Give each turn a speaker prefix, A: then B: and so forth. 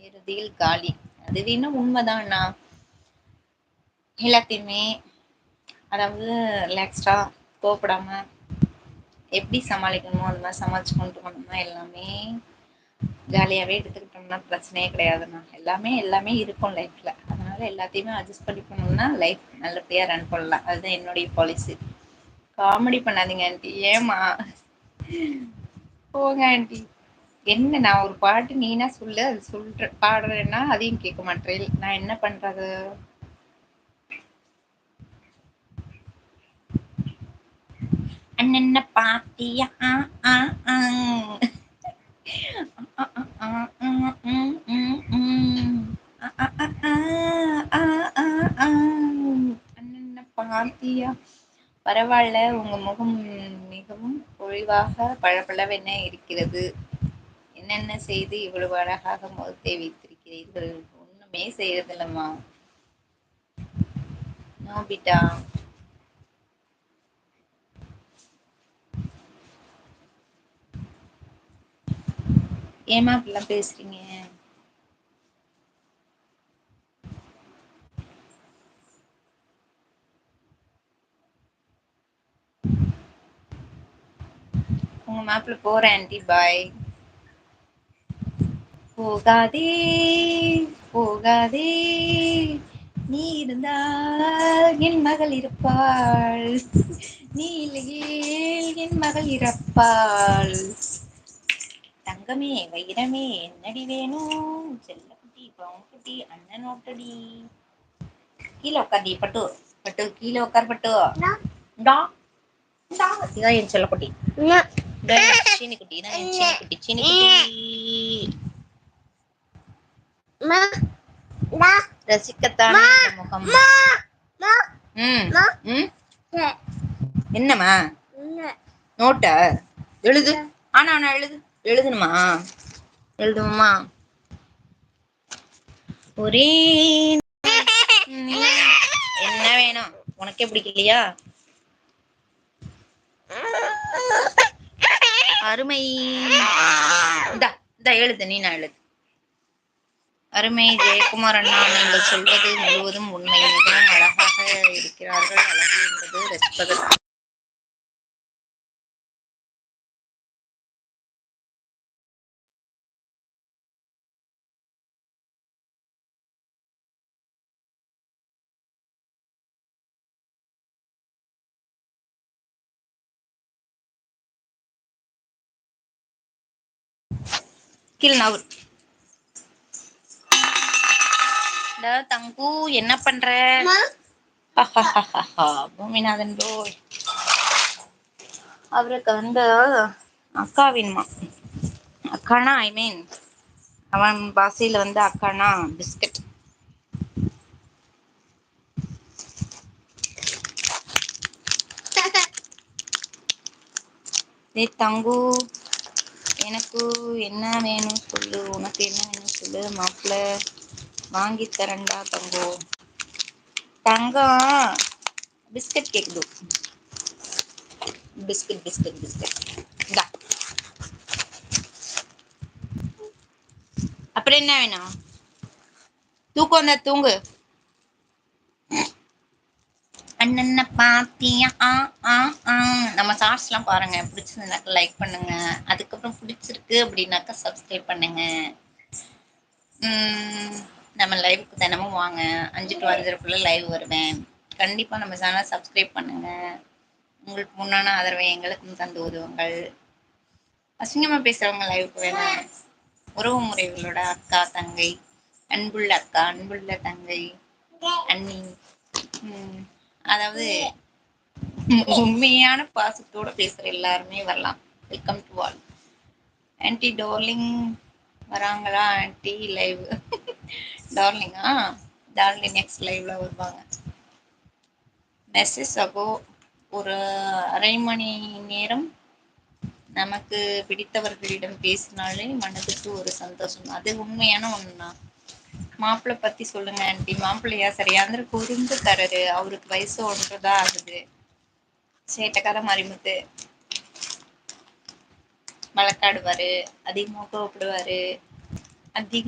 A: இறுதியில் காலி. அது வேணா உண்மைதான்ண்ணா. எல்லாத்தையுமே அதாவது ரிலாக்ஸ்டா கோவப்படாம எப்படி சமாளிக்கணுமோ அது மாதிரி சமாளிச்சு கொண்டு போனோம்னா எல்லாமே ஜாலியாவே எடுத்துக்கிட்டோம்னா பிரச்சனையே கிடையாதுண்ணா. எல்லாமே எல்லாமே இருக்கும் லைஃப்ல. அதனால எல்லாத்தையுமே அட்ஜஸ்ட் பண்ணி போனோம்னா லைஃப் நல்லபடியா ரன் பண்ணலாம். அதுதான் என்னுடைய பாலிசி. காமெடி பண்ணாதீங்க ஆண்டி. ஏமா போங்க ஆண்டி. என்ன நான் ஒரு பாட்டு நீனா சொல்லு, அது சொல்ற பாடுறேன்னா அதையும் கேட்க மாட்டேன். நான் என்ன பண்றது? அண்ணன பாத்தியா? அண்ணன பாத்தியா? பரவாயில்ல, உங்க முகம் மிகவும் பொழிவாக பளபளவென இருக்கிறது. என்னென்ன செய்து இவ்வளவு அழகாக முகத்தை வைத்திருக்கிறீர்கள்? ஒண்ணுமே செய்யறதில்லம்மா. நோபிட்டா, ஏமா இப்படிலாம் பேசுறீங்க? உங்க மாப்பிள்ள போறேன் ஆண்டி. பாய். போகாதே போகாதே, நீ இருந்தால் என் மகள் இருப்பாள், நீ இல்லையே என் மகள் இறப்பாள். தங்கமே வைரமே என்னடி வேணும்? செல்லக்குட்டி பவுன்குட்டி அண்ணனோட்டடி. கீழே உட்கார்டி பட்டு. பட்டு கீழே உட்கார் பட்டு. டா டா. இதான் என் செல்லக்குட்டி. சீனி குட்டி தான் என் சீனி குட்டி. சீனி குட்டி ரசிக்கத்தானே இந்த முகம். என்னம்மா நோட்ட எழுது. ஆனா ஆனா எழுது. எழுதணுமா? எழுதுமா? ஒரே என்ன வேணும் உனக்கே பிடிக்கலையா? அருமை. இந்தா இந்தா எழுது. நீ நான் எழுது. அருமை ஜெயக்குமார் அண்ணா, நீங்கள் சொல்வது முழுவதும் உண்மை. மிகவும் அழகாக இருக்கிறார்கள். அழகு என்பது ரசிப்பதற்கு. கீழ் நவுர். தங்கு என்ன பண்ற? பூமிநாதன் போய் அவருக்கு வந்து அக்காவின்மா. அக்கானா ஐ மீன் அவன் பாசையில வந்து அக்கானா பிஸ்கட். தங்கு, எனக்கு என்ன வேணும் சொல்லு. உனக்கு என்ன வேணும் சொல்லு. மாப்பிள்ள வாங்கி தரண்டா தங்கோ. தங்கம் பிஸ்கட் கேக்குது. Biscuit biscuit biscuit. இந்தா. அப்புறம் என்ன வேணும்? தூக்கம் வந்தா தூங்கு. அண்ணன பாத்தியா? நம்ம ஷார்ட்ஸ் எல்லாம் பாருங்க. பிடிச்சிருந்தாக்க லைக் பண்ணுங்க. அதுக்கப்புறம் பிடிச்சிருக்கு அப்படின்னாக்கா சப்ஸ்கிரைப் பண்ணுங்க. நம்ம லைவுக்கு தினமும் வாங்க. 5 to 5:30 லைவ் வருவேன். கண்டிப்பா நம்ம சேனல் சப்ஸ்கிரைப் பண்ணுங்க. உங்களுக்கு முன்னான ஆதரவை எங்களுக்கும் தந்து உதவுங்கள். அசிங்கமா பேசுறவங்க லைவுக்கு வேணாம். உறவு முறைகளோட அக்கா தங்கை, அன்புள்ள அக்கா அன்புள்ள தங்கை அண்ணி, அதாவது உண்மையான பாசத்தோட பேசுற எல்லாருமே வரலாம். Welcome to all. Aunty darling வராங்களா? ஆன்டி லைவ் டார்லிங்கா? டார்லிங் நெக்ஸ்ட் லைவ்ல வருவாங்க. மெசேஜ் அகோ ஒரு அரை மணி நேரம் நமக்கு பிடித்தவர்களிடம் பேசினாலே மனதுக்கு ஒரு சந்தோஷம். அது உண்மையான ஒண்ணுனா. மாப்பிள்ளை பத்தி சொல்லுங்க ஆன்டி. மாப்பிள்ளையா சரியாந்திர குறும்புக்காரரு. அவருக்கு வயசு 1 தான் ஆகுது. சேட்டைக்கார மரிமுத்து. வழக்காடுவாரு. அதிகமா கோவப்படுவாரு. அதிக